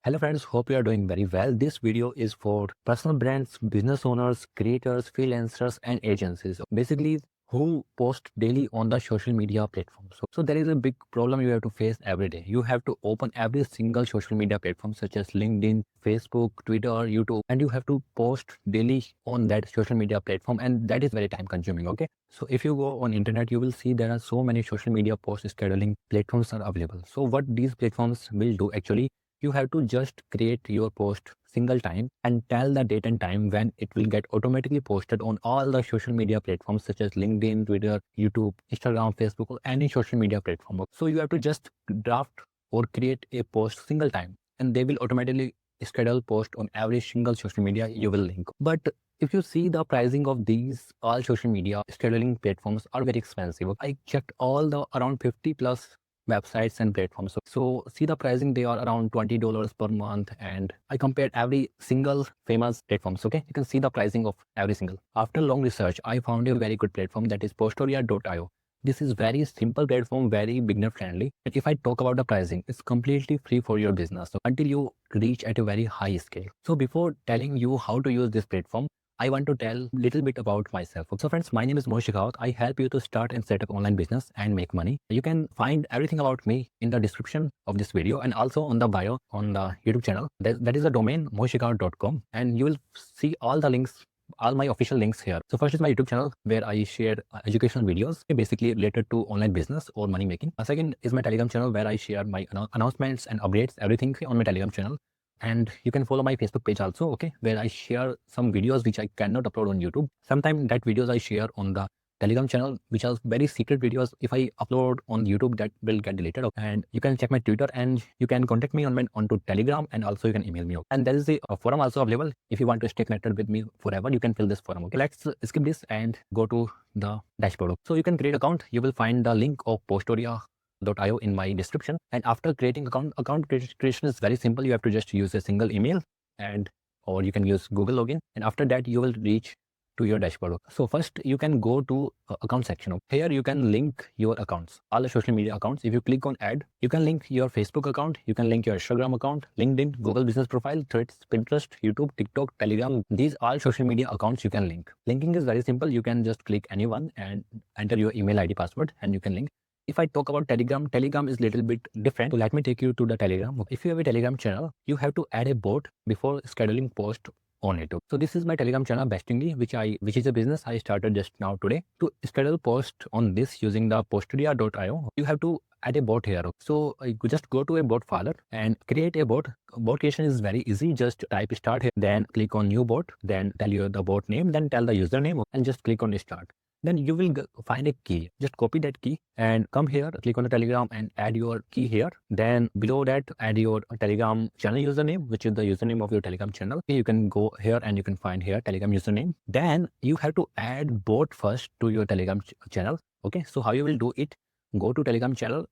Hello friends, hope you are doing very well. This video is for personal brands, business owners, creators, freelancers and agencies. Basically who post daily on the social media platforms. So there is a big problem you have to face every day. You have to open every single social media platform such as LinkedIn, Facebook, Twitter, YouTube, and you have to post daily on that social media platform, and that is very time consuming. Okay. So if you go on internet, you will see there are so many social media post scheduling platforms are available. So what these platforms will do actually, you have to just create your post single time and tell the date and time when it will get automatically posted on all the social media platforms such as LinkedIn, Twitter, YouTube, Instagram, Facebook, or any social media platform. So you have to just draft or create a post single time and they will automatically schedule post on every single social media you will link. But if you see the pricing of these all social media scheduling platforms are very expensive. I checked all the around 50 plus websites and platforms. So see the pricing, they are around $20 per month, and I compared every single famous platforms. Okay, you can see the pricing of every single. After long research, I found a very good platform, that is Postoria.io. This is very simple platform, very beginner friendly. And if I talk about the pricing, it's completely free for your business, so until you reach at a very high scale. So before telling you how to use this platform, I want to tell a little bit about myself. So friends, my name is Moshik. I help you to start and set up online business and make money. You can find everything about me in the description of this video and also on the bio on the YouTube channel. That is the domain moshikout.com, and you will see all the links, all my official links here. So first is my YouTube channel where I share educational videos basically related to online business or money making. Second is my Telegram channel where I share my announcements and updates, everything on my Telegram channel. And you can follow my Facebook page also, okay, where I share some videos which I cannot upload on YouTube. Sometimes that videos I share on the Telegram channel, which are very secret videos. If I upload on YouTube, that will get deleted. And you can check my Twitter, and you can contact me onto Telegram, and also you can email me. And there is a forum also available. If you want to stay connected with me forever, you can fill this forum. Okay, let's skip this and go to the dashboard. So you can create account. You will find the link of Postoria.io in my description. And after creating account creation is very simple. You have to just use a single email, and or you can use Google login, and after that you will reach to your dashboard. So first you can go to account section. Here you can link your accounts, all the social media accounts. If you click on add, you can link your Facebook account, you can link your Instagram account, LinkedIn, Google business profile, Threads, Pinterest, YouTube, TikTok, Telegram. These all social media accounts you can link. Linking is very simple. You can just click anyone and enter your email ID password and you can link. If I talk about Telegram is little bit different. So let me take you to the Telegram. If you have a Telegram channel, you have to add a bot before scheduling post on it. So this is my Telegram channel, Bestingly, which is a business I started just now today. To schedule post on this using the Postoria.io, you have to add a bot here. So you just go to a bot folder and create a bot. Bot creation is very easy. Just type start here, then click on new bot, then tell you the bot name, then tell the username, and just click on start. Then you will find a key. Just copy that key and come here, click on the Telegram and add your key here. Then below that, add your Telegram channel username, which is the username of your Telegram channel. Okay, you can go here and you can find here Telegram username. Then you have to add bot first to your Telegram channel. Okay, so how you will do it? Go to Telegram channel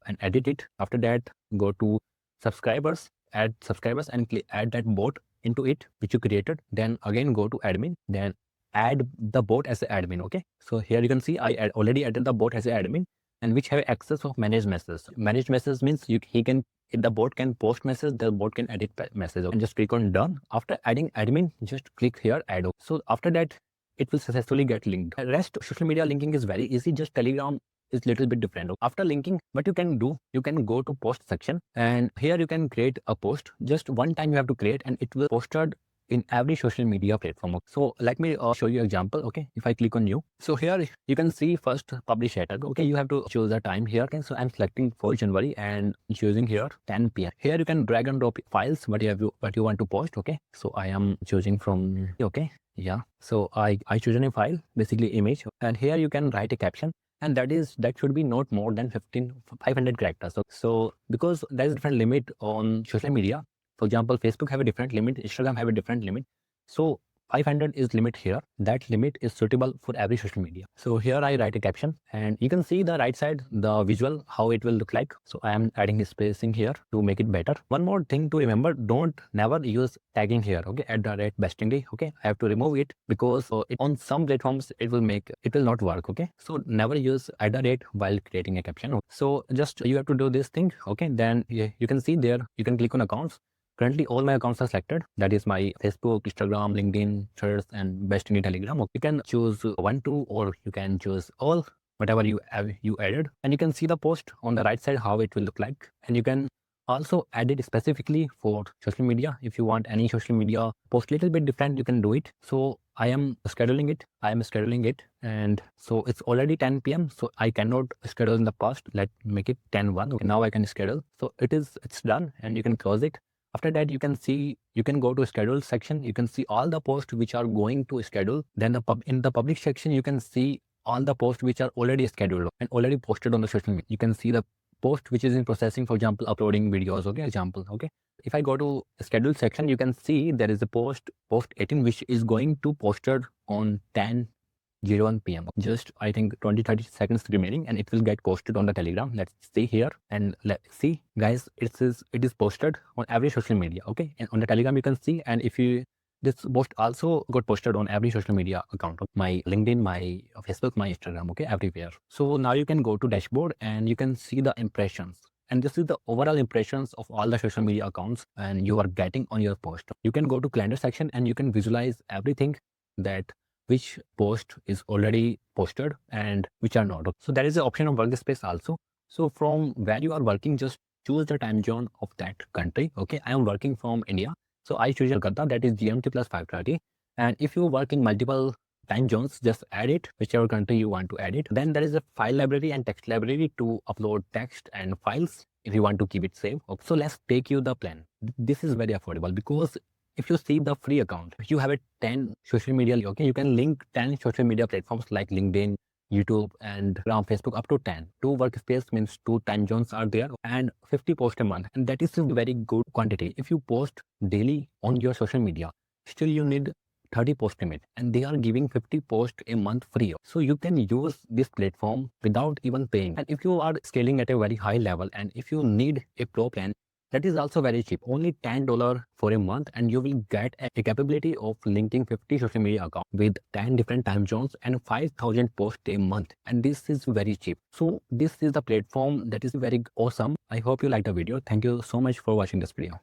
and edit it. After that, go to subscribers, add subscribers and add that bot into it which you created. Then again go to admin, then add the bot as an admin. Okay, so here you can see I already added the bot as an admin, and which have access of managed messages. Managed messages means if the bot can post message, the bot can edit message. And just click on done. After adding admin, just click here add. So after that, it will successfully get linked. Rest social media linking is very easy. Just Telegram is little bit different. After linking, what you can do, you can go to post section, and here you can create a post. Just one time you have to create, and it will posted in every social media platform. So let me show you example. Okay, if I click on new, so here you can see first publish header. Okay, you have to choose the time here. Okay, so I'm selecting for January and choosing here 10 p.m. Here you can drag and drop files what you want to post. Okay, so I am choosing from, okay, yeah, so I choose a file, basically image, and here you can write a caption, and that should be not more than 500 characters. So because there is different limit on social media. For example, Facebook have a different limit, Instagram have a different limit. So 500 is limit here. That limit is suitable for every social media. So here I write a caption, and you can see the right side, the visual, how it will look like. So I am adding spacing here to make it better. One more thing to remember, never use tagging here. Okay, at the rate bestingly. Okay, I have to remove it because on some platforms it will not work. Okay, so never use at the rate while creating a caption. So just you have to do this thing. Okay, then you can see there, you can click on accounts. Currently, all my accounts are selected. That is my Facebook, Instagram, LinkedIn, Threads, and Best in Telegram. You can choose one, two, or you can choose all, whatever you have you added. And you can see the post on the right side, how it will look like. And you can also add it specifically for social media. If you want any social media post little bit different, you can do it. So I am scheduling it. And so it's already 10 p.m. So I cannot schedule in the past. Let's make it 10:01. Okay, now I can schedule. So it's done, and you can close it. After that, you can go to schedule section. You can see all the posts which are going to schedule. Then in the public section, you can see all the posts which are already scheduled and already posted on the social media. You can see the post which is in processing, for example, uploading videos. Okay, example. Okay. If I go to schedule section, you can see there is a post 18, which is going to posted on 10:01 p.m. Just I think 20-30 seconds remaining, and it will get posted on the Telegram. Let's see here, and let's see, guys. It is posted on every social media. Okay, and on the Telegram you can see, and if you this post also got posted on every social media account, my LinkedIn, my Facebook, my Instagram. Okay, everywhere. So now you can go to dashboard and you can see the impressions. And this is the overall impressions of all the social media accounts and you are getting on your post. You can go to calendar section and you can visualize everything, that which post is already posted and which are not. So there is an option of workspace also. So from where you are working, just choose the time zone of that country. Okay, I am working from India, so I choose Kolkata, that is GMT plus 5:30. And if you work in multiple time zones, just add it, whichever country you want to add it. Then there is a file library and text library to upload text and files if you want to keep it safe. Okay, so let's take you the plan. This is very affordable, because if you see the free account, you have a 10 social media. Okay, you can link 10 social media platforms like LinkedIn, YouTube, and around Facebook, up to 10. 2 workspace means 2 time zones are there, and 50 posts a month. And that is a very good quantity. If you post daily on your social media, still you need 30 posts a minute, and they are giving 50 posts a month free. So you can use this platform without even paying. And if you are scaling at a very high level, and if you need a pro plan, that is also very cheap, only $10 for a month, and you will get a capability of linking 50 social media accounts with 10 different time zones and 5,000 posts a month. And this is very cheap. So this is the platform that is very awesome. I hope you like the video. Thank you so much for watching this video.